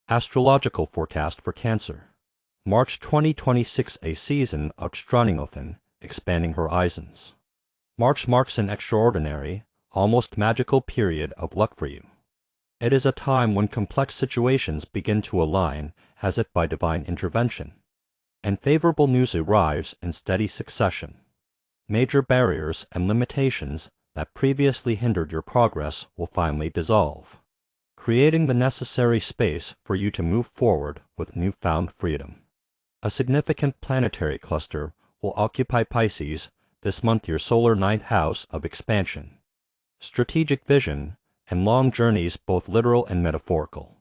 Astrological forecast for Cancer. March 2026, a season of trine, expanding horizons. March marks an extraordinary, almost magical period of luck for you. It is a time when complex situations begin to align as if by divine intervention, and favorable news arrives in steady succession. Major barriers and limitations that previously hindered your progress will finally dissolve, creating the necessary space for you to move forward with newfound freedom. A significant planetary cluster will occupy Pisces this month, your solar ninth house of expansion, strategic vision, and long journeys, both literal and metaphorical.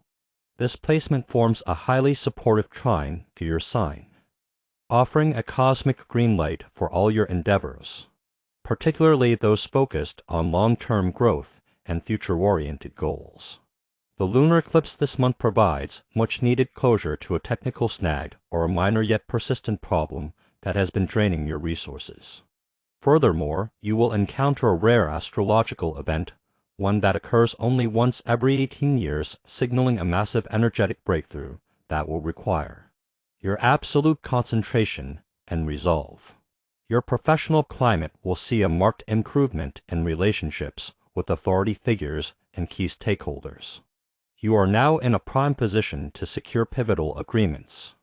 This placement forms a highly supportive trine to your sign, offering a cosmic green light for all your endeavors, particularly those focused on long-term growth and future-oriented goals. The lunar eclipse this month provides much-needed closure to a technical snag or a minor yet persistent problem that has been draining your resources. Furthermore, you will encounter a rare astrological event, one that occurs only once every 18 years, signaling a massive energetic breakthrough that will require your absolute concentration and resolve. Your professional climate will see a marked improvement in relationships with authority figures and key stakeholders. You are now in a prime position to secure pivotal agreements.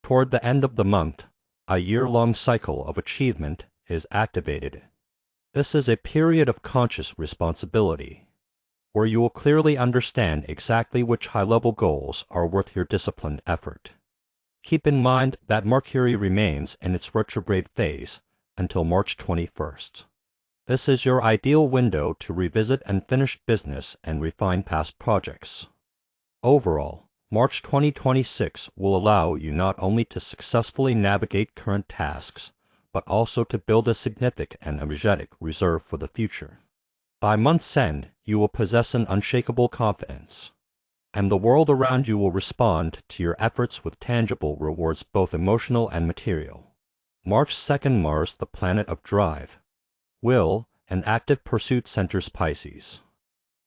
Toward the end of the month, a year-long cycle of achievement is activated. This is a period of conscious responsibility, where you will clearly understand exactly which high-level goals are worth your disciplined effort. Keep in mind that Mercury remains in its retrograde phase until March 21st. This is your ideal window to revisit unfinished business and refine past projects. Overall, March 2026 will allow you not only to successfully navigate current tasks, but also to build a significant and energetic reserve for the future. By month's end, you will possess an unshakable confidence, and the world around you will respond to your efforts with tangible rewards, both emotional and material. March 2nd, Mars, the planet of drive, will, and active pursuit, centers Pisces,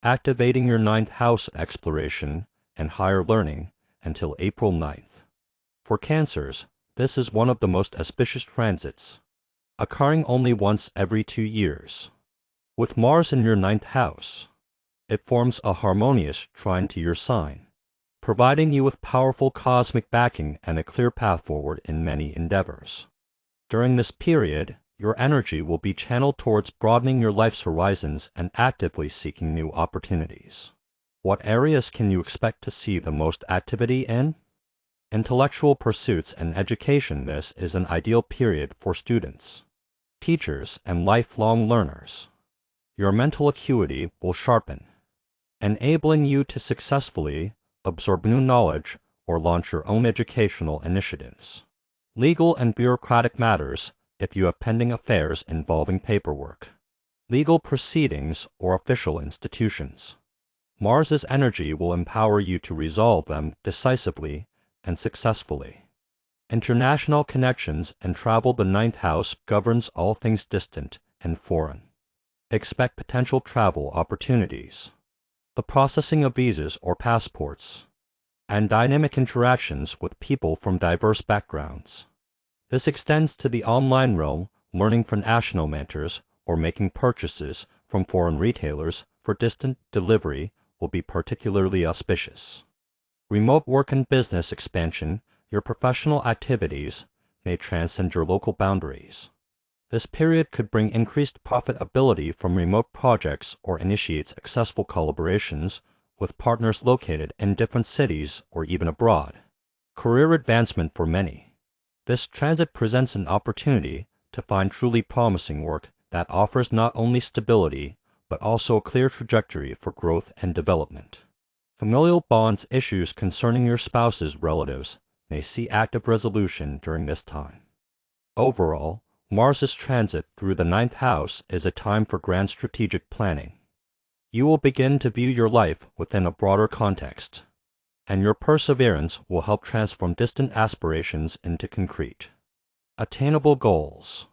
activating your ninth house exploration and higher learning until April 9th. For Cancers, this is one of the most auspicious transits, occurring only once every 2 years. With Mars in your ninth house, it forms a harmonious trine to your sign, providing you with powerful cosmic backing and a clear path forward in many endeavors. During this period, your energy will be channeled towards broadening your life's horizons and actively seeking new opportunities. What areas can you expect to see the most activity in? Intellectual pursuits and education. This is an ideal period for students, teachers, and lifelong learners. Your mental acuity will sharpen, enabling you to successfully absorb new knowledge or launch your own educational initiatives. Legal and bureaucratic matters, if you have pending affairs involving paperwork, legal proceedings, or official institutions. Mars's energy will empower you to resolve them decisively and successfully. International connections and travel. The ninth house governs all things distant and foreign. Expect potential travel opportunities, the processing of visas or passports, and dynamic interactions with people from diverse backgrounds. This extends to the online realm, learning from national mentors or making purchases from foreign retailers for distant delivery will be particularly auspicious. Remote work and business expansion. Your professional activities may transcend your local boundaries. This period could bring increased profitability from remote projects or initiate successful collaborations with partners located in different cities or even abroad. Career advancement for many. This transit presents an opportunity to find truly promising work that offers not only stability, but also a clear trajectory for growth and development. Familial bonds. Issues concerning your spouse's relatives may see active resolution during this time. Overall, Mars's transit through the ninth house is a time for grand strategic planning. You will begin to view your life within a broader context, and your perseverance will help transform distant aspirations into concrete, attainable goals.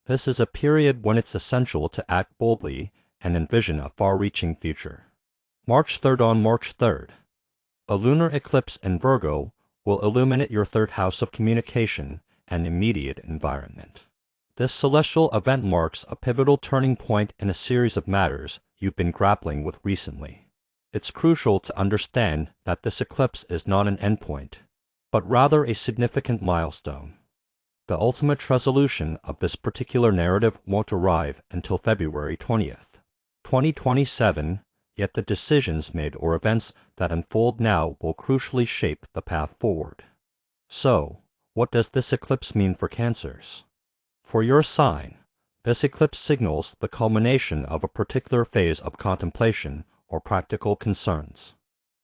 This is a period when it's essential to act boldly and envision a far-reaching future. March 3rd. On March 3rd, A lunar eclipse in Virgo will illuminate your third house of communication and immediate environment. This celestial event marks a pivotal turning point in a series of matters you've been grappling with recently. It's crucial to understand that this eclipse is not an endpoint, but rather a significant milestone. The ultimate resolution of this particular narrative won't arrive until February 20th, 2027, yet the decisions made or events that unfold now will crucially shape the path forward. So, what does this eclipse mean for Cancers? For your sign, this eclipse signals the culmination of a particular phase of contemplation or practical concerns.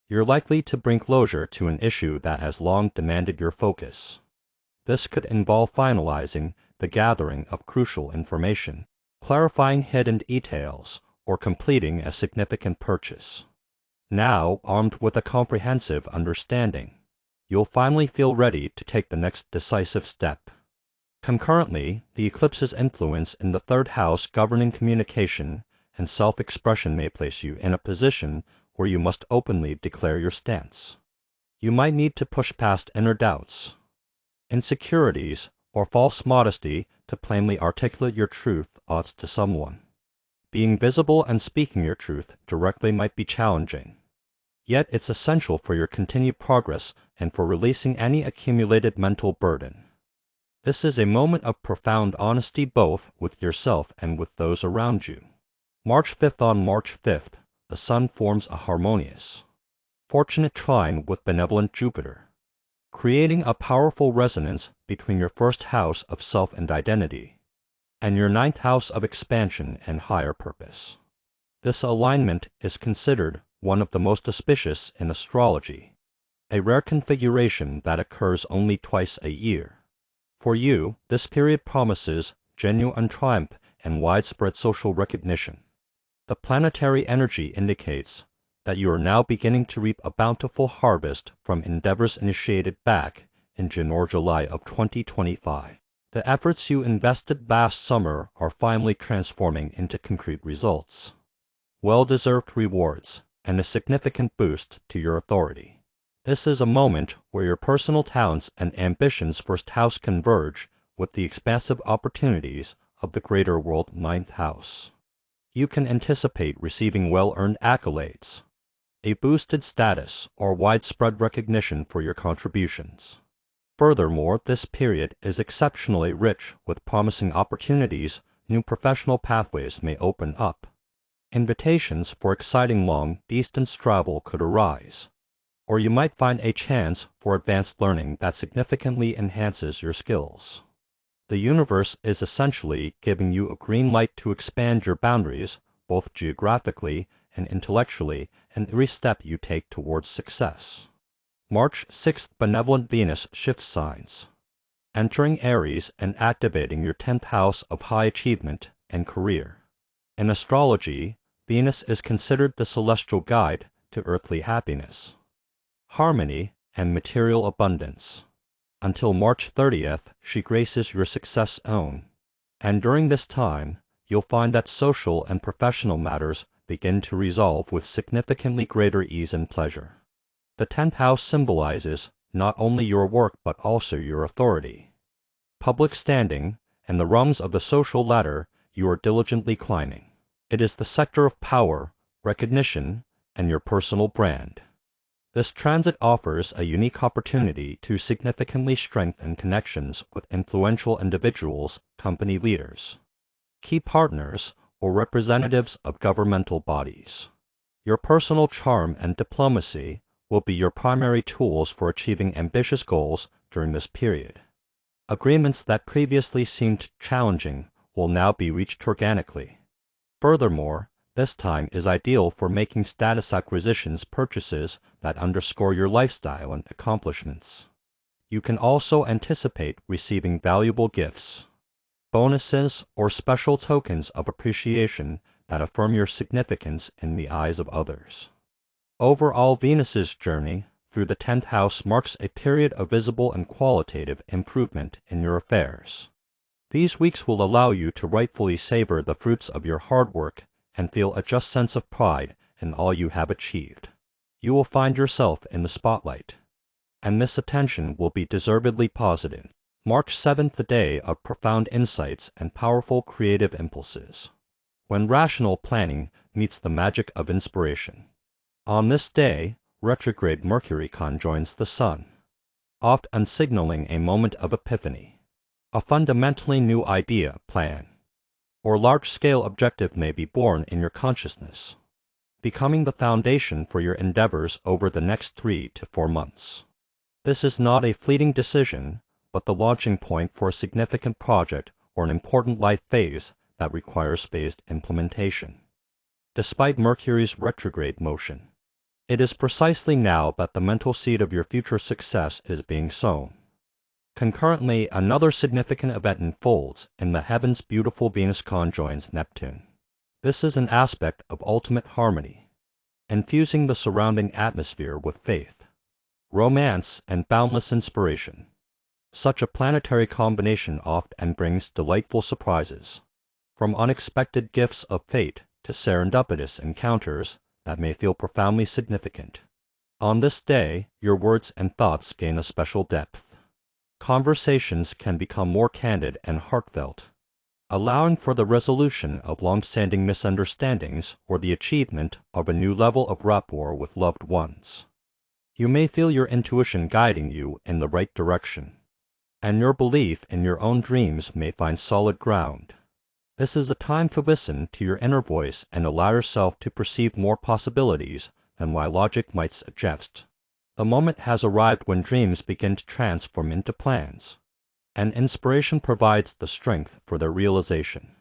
You're likely to bring closure to an issue that has long demanded your focus. This could involve finalizing the gathering of crucial information, clarifying hidden details, or completing a significant purchase. Now, armed with a comprehensive understanding, you'll finally feel ready to take the next decisive step. Concurrently, the eclipse's influence in the third house governing communication and self-expression may place you in a position where you must openly declare your stance. You might need to push past inner doubts, insecurities, or false modesty to plainly articulate your truth thoughts to someone. Being visible and speaking your truth directly might be challenging. Yet it's essential for your continued progress and for releasing any accumulated mental burden. This is a moment of profound honesty both with yourself and with those around you. March 5th. On March 5th, the Sun forms a harmonious, fortunate trine with benevolent Jupiter, creating a powerful resonance between your first house of self and identity and your ninth house of expansion and higher purpose. This alignment is considered one of the most auspicious in astrology, a rare configuration that occurs only twice a year. For you, this period promises genuine triumph and widespread social recognition. The planetary energy indicates that you are now beginning to reap a bountiful harvest from endeavors initiated back in June or July of 2025. The efforts you invested last summer are finally transforming into concrete results, well-deserved rewards, and a significant boost to your authority. This is a moment where your personal talents and ambitions first house converge with the expansive opportunities of the greater world ninth house. You can anticipate receiving well-earned accolades, a boosted status, or widespread recognition for your contributions. Furthermore, this period is exceptionally rich with promising opportunities. New professional pathways may open up. Invitations for exciting long-distance travel could arise, or you might find a chance for advanced learning that significantly enhances your skills. The universe is essentially giving you a green light to expand your boundaries, both geographically and intellectually, in every step you take towards success. March 6th, benevolent Venus shifts signs, entering Aries and activating your 10th house of high achievement and career. In astrology, Venus is considered the celestial guide to earthly happiness, harmony, and material abundance. Until March 30th, she graces your success zone, and during this time, you'll find that social and professional matters begin to resolve with significantly greater ease and pleasure. The 10th house symbolizes not only your work but also your authority, public standing, and the rungs of the social ladder you are diligently climbing. It is the sector of power, recognition, and your personal brand. This transit offers a unique opportunity to significantly strengthen connections with influential individuals, company leaders, key partners, or representatives of governmental bodies. Your personal charm and diplomacy will be your primary tools for achieving ambitious goals during this period. Agreements that previously seemed challenging will now be reached organically. Furthermore, this time is ideal for making status acquisitions purchases that underscore your lifestyle and accomplishments. You can also anticipate receiving valuable gifts, bonuses, or special tokens of appreciation that affirm your significance in the eyes of others. Overall, Venus's journey through the 10th house marks a period of visible and qualitative improvement in your affairs. These weeks will allow you to rightfully savor the fruits of your hard work and feel a just sense of pride in all you have achieved. You will find yourself in the spotlight, and this attention will be deservedly positive. March 7th, the day of profound insights and powerful creative impulses, when rational planning meets the magic of inspiration. On this day, retrograde Mercury conjoins the Sun, often signaling a moment of epiphany. A fundamentally new idea, plan, or large-scale objective may be born in your consciousness, becoming the foundation for your endeavors over the next 3 to 4 months. This is not a fleeting decision, but the launching point for a significant project or an important life phase that requires phased implementation. Despite Mercury's retrograde motion, it is precisely now that the mental seed of your future success is being sown. Concurrently, another significant event unfolds in the heavens. Beautiful Venus conjoins Neptune. This is an aspect of ultimate harmony, infusing the surrounding atmosphere with faith, romance, and boundless inspiration. Such a planetary combination often brings delightful surprises, from unexpected gifts of fate to serendipitous encounters that may feel profoundly significant. On this day, your words and thoughts gain a special depth. Conversations can become more candid and heartfelt, allowing for the resolution of long-standing misunderstandings or the achievement of a new level of rapport with loved ones. You may feel your intuition guiding you in the right direction, and your belief in your own dreams may find solid ground. This is a time to listen to your inner voice and allow yourself to perceive more possibilities than what logic might suggest. The moment has arrived when dreams begin to transform into plans, and inspiration provides the strength for their realization.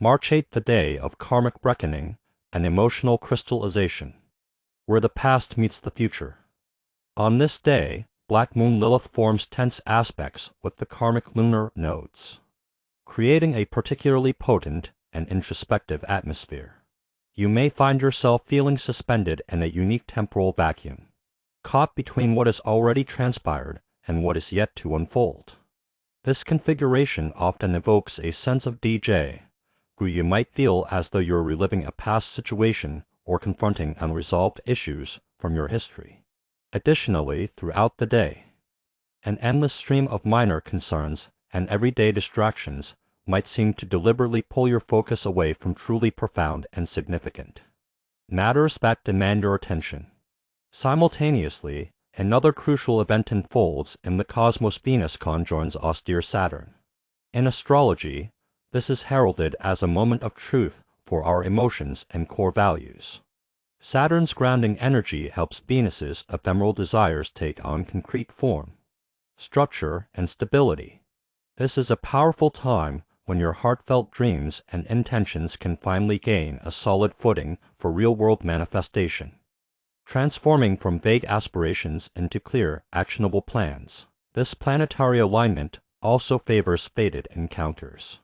March 8th, the day of karmic reckoning and emotional crystallization, where the past meets the future. On this day, Black Moon Lilith forms tense aspects with the karmic lunar nodes, creating a particularly potent and introspective atmosphere. You may find yourself feeling suspended in a unique temporal vacuum, caught between what has already transpired and what is yet to unfold. This configuration often evokes a sense of déjà vu. You might feel as though you're reliving a past situation or confronting unresolved issues from your history. Additionally, throughout the day, an endless stream of minor concerns and everyday distractions might seem to deliberately pull your focus away from truly profound and significant matters that demand your attention. Simultaneously, another crucial event unfolds in the cosmos. Venus conjoins austere Saturn. In astrology, this is heralded as a moment of truth for our emotions and core values. Saturn's grounding energy helps Venus's ephemeral desires take on concrete form, structure, and stability. This is a powerful time when your heartfelt dreams and intentions can finally gain a solid footing for real-world manifestation, transforming from vague aspirations into clear, actionable plans. This planetary alignment also favors fated encounters.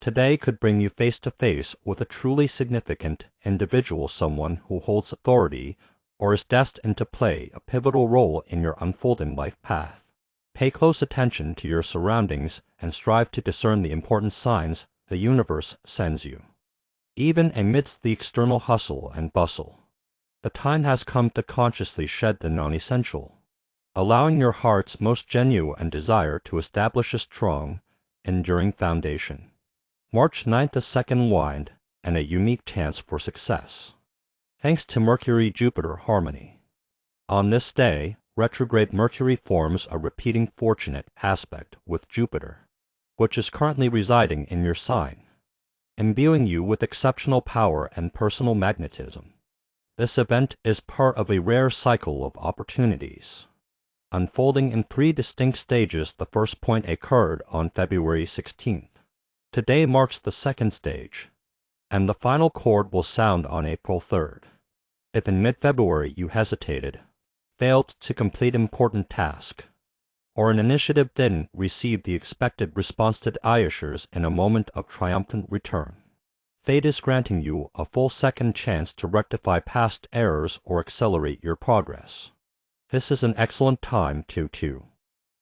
Today could bring you face to face with a truly significant individual, someone who holds authority or is destined to play a pivotal role in your unfolding life path. Pay close attention to your surroundings and strive to discern the important signs the universe sends you. Even amidst the external hustle and bustle, the time has come to consciously shed the non-essential, allowing your heart's most genuine desire to establish a strong, enduring foundation. March 9th, a second wind and a unique chance for success, thanks to Mercury-Jupiter harmony. On this day, retrograde Mercury forms a repeating fortunate aspect with Jupiter, which is currently residing in your sign, imbuing you with exceptional power and personal magnetism. This event is part of a rare cycle of opportunities, unfolding in 3 distinct stages. The first point occurred on February 16th. Today marks the second stage, and the final chord will sound on April 3rd. If in mid-February you hesitated, failed to complete an important task, or an initiative didn't receive the expected response, today ushers in a moment of triumphant return. Fate is granting you a full second chance to rectify past errors or accelerate your progress. This is an excellent time to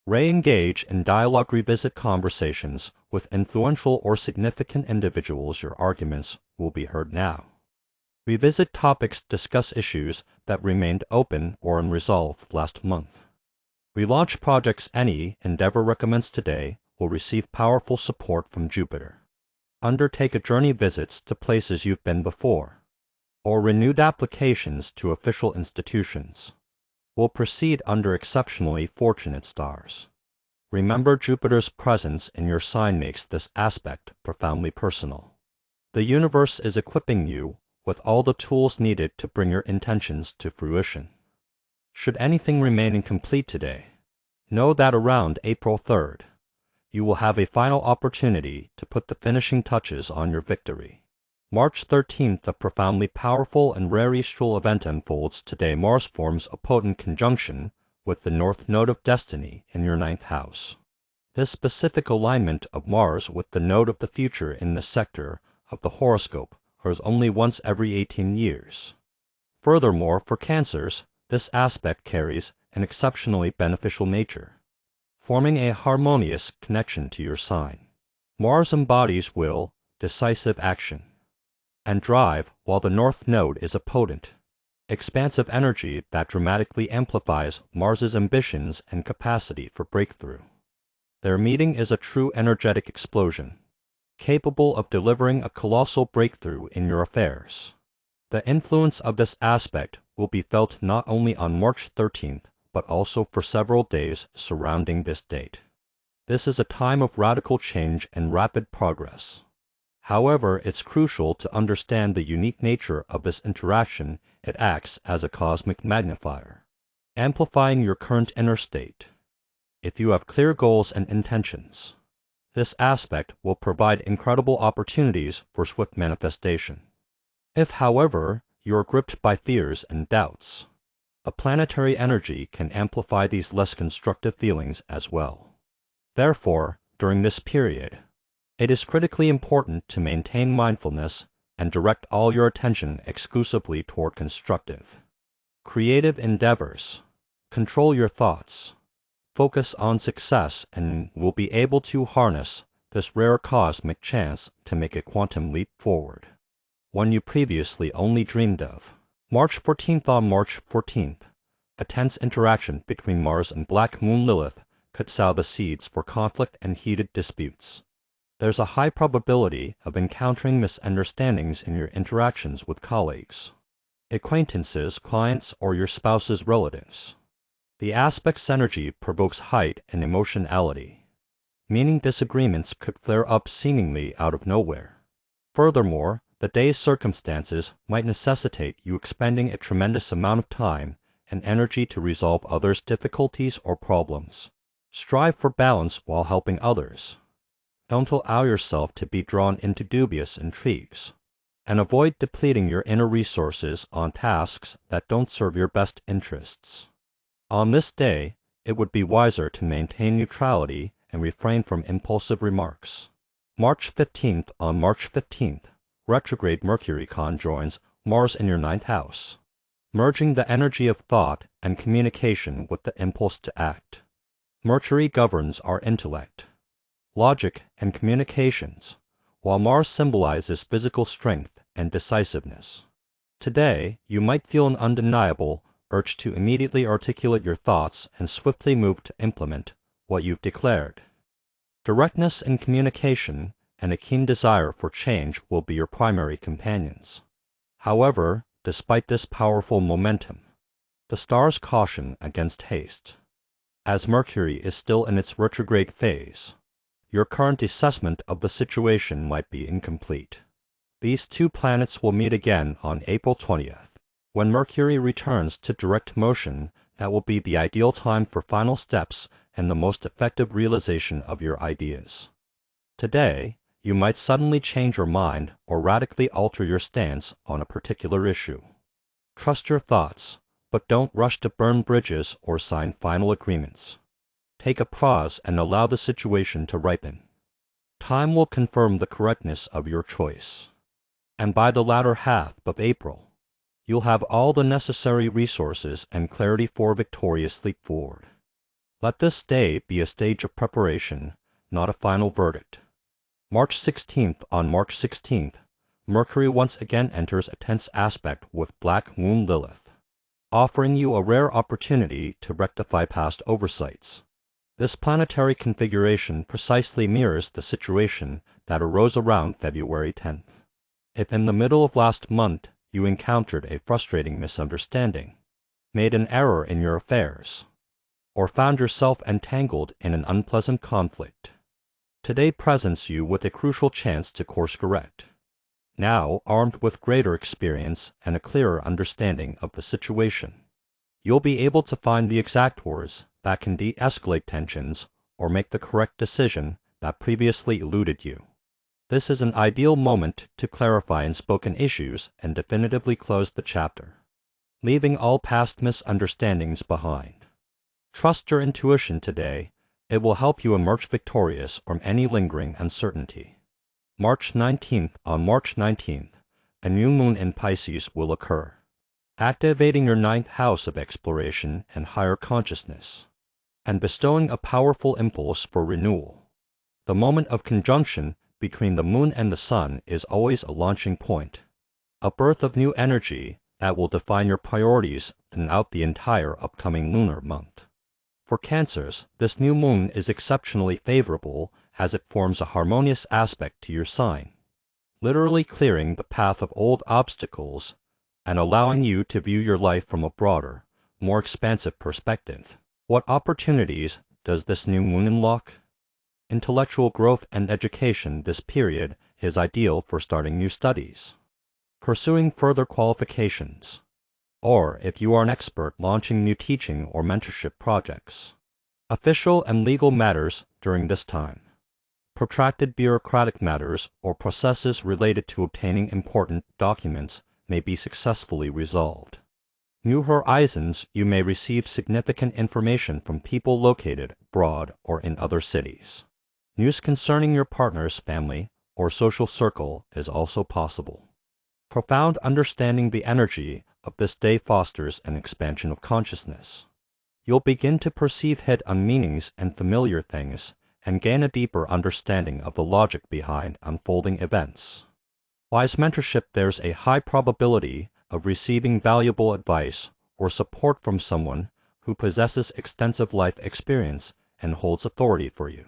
re-engage in dialogue, revisit conversations with influential or significant individuals. Your arguments will be heard now, Revisit topics, discuss issues that remained open or unresolved last month. Relaunch projects. Any endeavor recommends today will receive powerful support from Jupiter. Undertake a journey, visits to places you've been before, or renewed applications to official institutions will proceed under exceptionally fortunate stars. Remember, Jupiter's presence in your sign makes this aspect profoundly personal. The universe is equipping you with all the tools needed to bring your intentions to fruition. Should anything remain incomplete today, know that around April 3rd, you will have a final opportunity to put the finishing touches on your victory. March 13th, a profoundly powerful and rare astral event unfolds today. Mars forms a potent conjunction with the North Node of Destiny in your 9th house. This specific alignment of Mars with the node of the future in this sector of the horoscope occurs only once every 18 years. Furthermore, for Cancers, this aspect carries an exceptionally beneficial nature, forming a harmonious connection to your sign. Mars embodies will, decisive action, and drive, while the North Node is a potent, expansive energy that dramatically amplifies Mars's ambitions and capacity for breakthrough. Their meeting is a true energetic explosion, capable of delivering a colossal breakthrough in your affairs. The influence of this aspect will be felt not only on March 13th, but also for several days surrounding this date. This is a time of radical change and rapid progress. However, it's crucial to understand the unique nature of this interaction. It acts as a cosmic magnifier, amplifying your current inner state. If you have clear goals and intentions, this aspect will provide incredible opportunities for swift manifestation. If, however, you are gripped by fears and doubts, a planetary energy can amplify these less constructive feelings as well. Therefore, during this period, it is critically important to maintain mindfulness and direct all your attention exclusively toward constructive, creative endeavors. Control your thoughts, focus on success, and will be able to harness this rare cosmic chance to make a quantum leap forward, one you previously only dreamed of. March 14th. On March 14th, a tense interaction between Mars and Black Moon Lilith could sow the seeds for conflict and heated disputes. There's a high probability of encountering misunderstandings in your interactions with colleagues, acquaintances, clients, or your spouse's relatives. The aspect's energy provokes height and emotionality, meaning disagreements could flare up seemingly out of nowhere. Furthermore, the day's circumstances might necessitate you expending a tremendous amount of time and energy to resolve others' difficulties or problems. Strive for balance while helping others. Don't allow yourself to be drawn into dubious intrigues, and avoid depleting your inner resources on tasks that don't serve your best interests. On this day, it would be wiser to maintain neutrality and refrain from impulsive remarks. March 15th. On March 15th, retrograde Mercury conjoins Mars in your 9th house, merging the energy of thought and communication with the impulse to act. Mercury governs our intellect, logic, and communications, while Mars symbolizes physical strength and decisiveness. Today, you might feel an undeniable urge to immediately articulate your thoughts and swiftly move to implement what you've declared. Directness in communication and a keen desire for change will be your primary companions. However, despite this powerful momentum, the stars caution against haste. As Mercury is still in its retrograde phase, your current assessment of the situation might be incomplete. These two planets will meet again on April 20th. When Mercury returns to direct motion, that will be the ideal time for final steps and the most effective realization of your ideas. Today, you might suddenly change your mind or radically alter your stance on a particular issue. Trust your thoughts, but don't rush to burn bridges or sign final agreements. Take a pause and allow the situation to ripen. Time will confirm the correctness of your choice, and by the latter half of April, you'll have all the necessary resources and clarity for a victorious leap forward. Let this day be a stage of preparation, not a final verdict. March 16th. On March 16th, Mercury once again enters a tense aspect with Black Moon Lilith, offering you a rare opportunity to rectify past oversights. This planetary configuration precisely mirrors the situation that arose around February 10th. If in the middle of last month you encountered a frustrating misunderstanding, made an error in your affairs, or found yourself entangled in an unpleasant conflict, today presents you with a crucial chance to course correct. Now, armed with greater experience and a clearer understanding of the situation, you'll be able to find the exact words that can de-escalate tensions or make the correct decision that previously eluded you. This is an ideal moment to clarify unspoken issues and definitively close the chapter, leaving all past misunderstandings behind. Trust your intuition today. It will help you emerge victorious from any lingering uncertainty. March 19th. On March 19th, a new moon in Pisces will occur, activating your ninth house of exploration and higher consciousness, and bestowing a powerful impulse for renewal. The moment of conjunction between the moon and the sun is always a launching point, a birth of new energy that will define your priorities throughout the entire upcoming lunar month. For Cancers, this new moon is exceptionally favorable as it forms a harmonious aspect to your sign, literally clearing the path of old obstacles and allowing you to view your life from a broader, more expansive perspective. What opportunities does this new moon unlock? Intellectual growth and education. This period is ideal for starting new studies, pursuing further qualifications, or if you are an expert, launching new teaching or mentorship projects. Official and legal matters during this time. Protracted bureaucratic matters or processes related to obtaining important documents may be successfully resolved. New horizons. You may receive significant information from people located abroad or in other cities. News concerning your partner's family or social circle is also possible. Profound understanding. The energy of this day fosters an expansion of consciousness. You'll begin to perceive hidden meanings and familiar things and gain a deeper understanding of the logic behind unfolding events. Wise mentorship. There's a high probability of receiving valuable advice or support from someone who possesses extensive life experience and holds authority for you.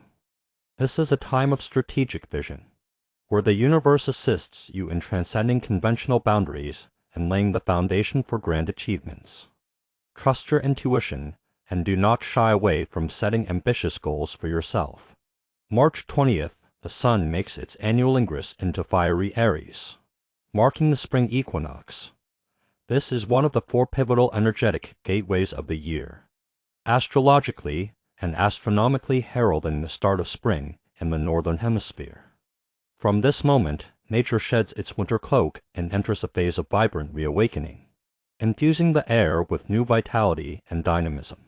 This is a time of strategic vision, where the universe assists you in transcending conventional boundaries and laying the foundation for grand achievements. Trust your intuition and do not shy away from setting ambitious goals for yourself. March 20th, the Sun makes its annual ingress into fiery Aries, marking the spring equinox. This is one of the four pivotal energetic gateways of the year, astrologically and astronomically heralding the start of spring in the northern hemisphere. From this moment, nature sheds its winter cloak and enters a phase of vibrant reawakening, infusing the air with new vitality and dynamism.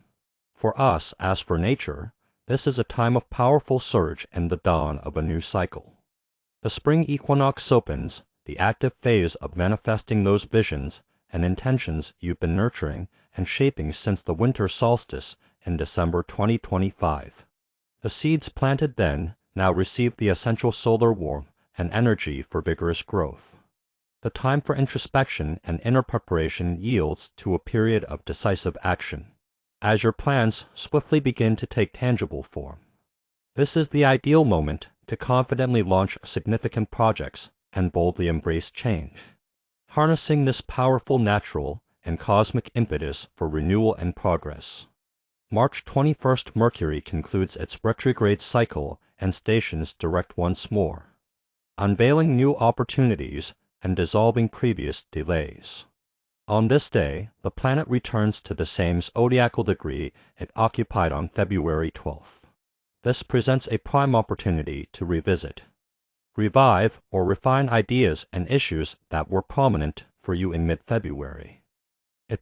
For us, as for nature, this is a time of powerful surge and the dawn of a new cycle. The spring equinox opens the active phase of manifesting those visions and intentions you've been nurturing and shaping since the winter solstice in December 2025. The seeds planted then now receive the essential solar warmth and energy for vigorous growth. The time for introspection and inner preparation yields to a period of decisive action, as your plans swiftly begin to take tangible form. This is the ideal moment to confidently launch significant projects and boldly embrace change, harnessing this powerful natural and cosmic impetus for renewal and progress. March 21st, Mercury concludes its retrograde cycle and stations direct once more, unveiling new opportunities and dissolving previous delays. On this day, the planet returns to the same zodiacal degree it occupied on February 12th. This presents a prime opportunity to revisit, revive, or refine ideas and issues that were prominent for you in mid-February.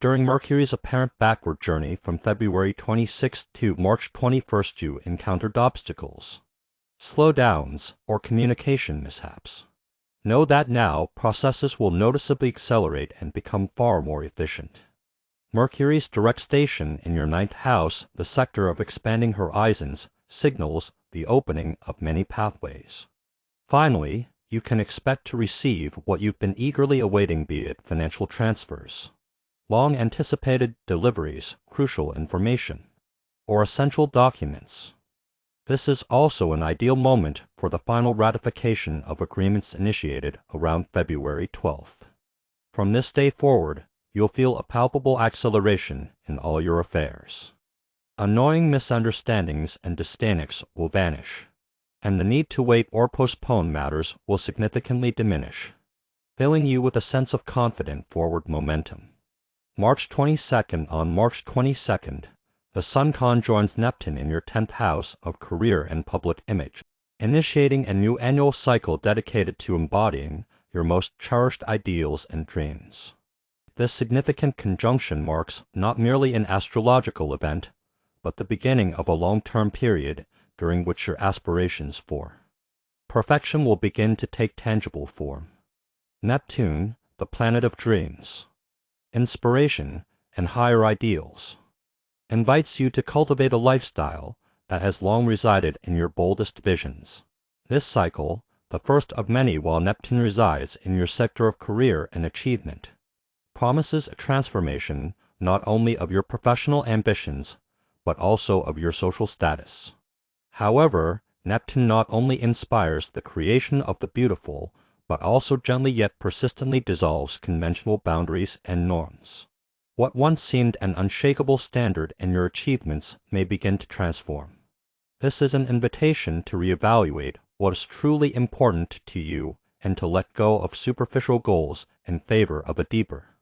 During Mercury's apparent backward journey from February 26th to March 21st, you encountered obstacles, slowdowns, or communication mishaps. Know that now processes will noticeably accelerate and become far more efficient. Mercury's direct station in your ninth house, the sector of expanding horizons, signals the opening of many pathways. Finally, you can expect to receive what you've been eagerly awaiting, be it financial transfers, long-anticipated deliveries, crucial information, or essential documents. This is also an ideal moment for the final ratification of agreements initiated around February 12th. From this day forward, you'll feel a palpable acceleration in all your affairs. Annoying misunderstandings and disconnects will vanish, and the need to wait or postpone matters will significantly diminish, filling you with a sense of confident forward momentum. March 22nd. On March 22nd, the Sun conjoins Neptune in your 10th house of career and public image, initiating a new annual cycle dedicated to embodying your most cherished ideals and dreams. This significant conjunction marks not merely an astrological event, but the beginning of a long-term period during which your aspirations for perfection will begin to take tangible form. Neptune, the planet of dreams, inspiration, and higher ideals, invites you to cultivate a lifestyle that has long resided in your boldest visions. This cycle, the first of many while Neptune resides in your sector of career and achievement, promises a transformation not only of your professional ambitions, but also of your social status. However, Neptune not only inspires the creation of the beautiful, but also gently yet persistently dissolves conventional boundaries and norms. What once seemed an unshakable standard in your achievements may begin to transform. This is an invitation to reevaluate what is truly important to you and to let go of superficial goals in favor of a deeper,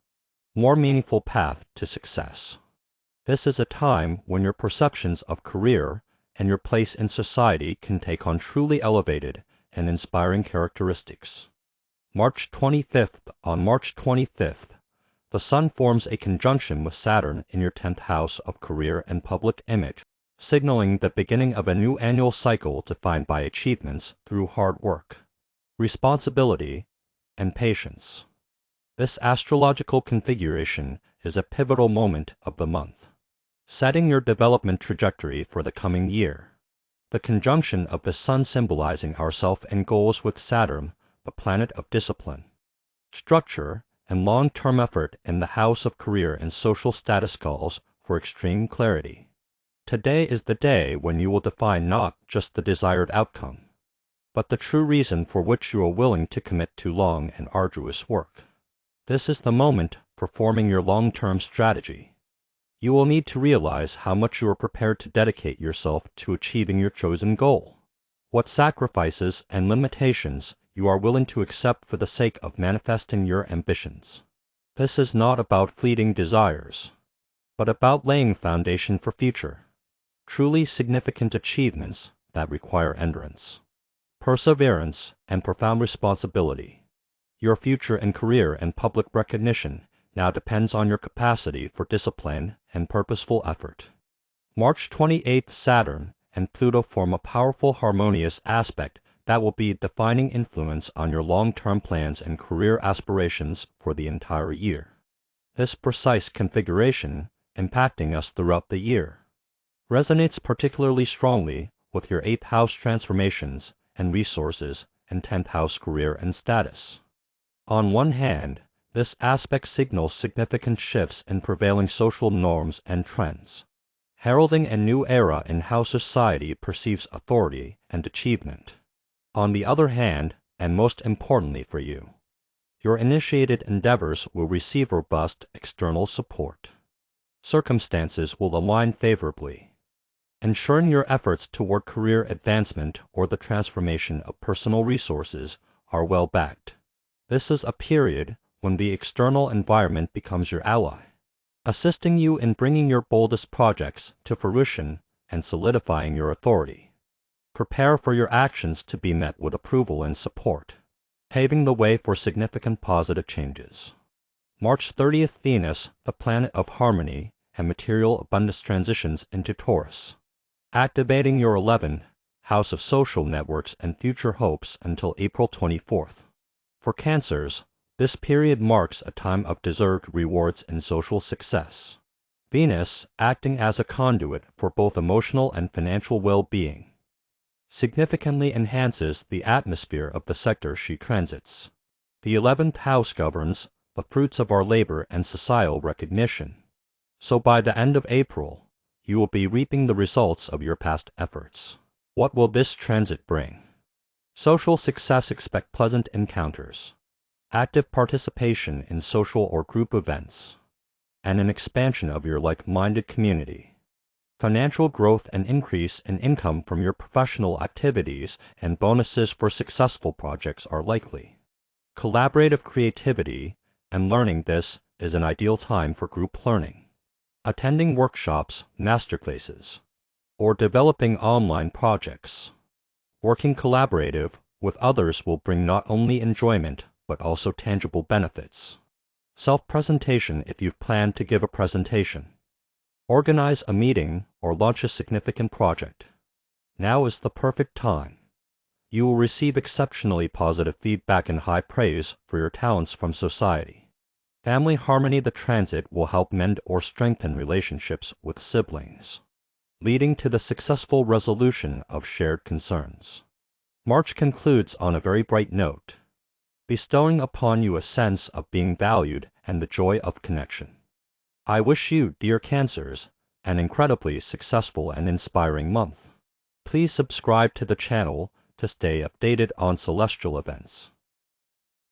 more meaningful path to success. This is a time when your perceptions of career and your place in society can take on truly elevated and inspiring characteristics. March 25th. On March 25th, the Sun forms a conjunction with Saturn in your 10th house of career and public image, signaling the beginning of a new annual cycle defined by achievements through hard work, responsibility, and patience. This astrological configuration is a pivotal moment of the month, setting your development trajectory for the coming year. The conjunction of the Sun symbolizing our self and goals with Saturn, the planet of discipline, structure, and long-term effort in the house of career and social status calls for extreme clarity. Today is the day when you will define not just the desired outcome, but the true reason for which you are willing to commit to long and arduous work. This is the moment for forming your long-term strategy. You will need to realize how much you are prepared to dedicate yourself to achieving your chosen goal, what sacrifices and limitations you are willing to accept for the sake of manifesting your ambitions. This is not about fleeting desires, but about laying foundation for future, truly significant achievements that require endurance, perseverance, and profound responsibility. Your future in career and public recognition now depends on your capacity for discipline and purposeful effort. March 28th, Saturn and Pluto form a powerful harmonious aspect that will be a defining influence on your long-term plans and career aspirations for the entire year. This precise configuration, impacting us throughout the year, resonates particularly strongly with your 8th house transformations and resources and 10th house career and status. On one hand, this aspect signals significant shifts in prevailing social norms and trends, heralding a new era in how society perceives authority and achievement. On the other hand, and most importantly for you, your initiated endeavors will receive robust external support. Circumstances will align favorably, ensuring your efforts toward career advancement or the transformation of personal resources are well backed. This is a period when the external environment becomes your ally, assisting you in bringing your boldest projects to fruition and solidifying your authority. Prepare for your actions to be met with approval and support, paving the way for significant positive changes. March 30th, Venus, the planet of harmony and material abundance, transitions into Taurus, activating your 11th house of social networks and future hopes until April 24th. For Cancers, this period marks a time of deserved rewards and social success. Venus acting as a conduit for both emotional and financial well-being, significantly enhances the atmosphere of the sector she transits. The 11th house governs the fruits of our labor and societal recognition. So by the end of April, you will be reaping the results of your past efforts. What will this transit bring? Social success. Expect pleasant encounters, active participation in social or group events, and an expansion of your like-minded community. Financial growth and increase in income from your professional activities and bonuses for successful projects are likely. Collaborative creativity and learning. This is an ideal time for group learning, attending workshops, masterclasses, or developing online projects. Working collaborative with others will bring not only enjoyment but also tangible benefits. Self-presentation. If you've planned to give a presentation, organize a meeting, or launch a significant project, now is the perfect time. You will receive exceptionally positive feedback and high praise for your talents from society. Family harmony. The transit will help mend or strengthen relationships with siblings, leading to the successful resolution of shared concerns. March concludes on a very bright note, bestowing upon you a sense of being valued and the joy of connection. I wish you, dear Cancers, an incredibly successful and inspiring month. Please subscribe to the channel to stay updated on celestial events.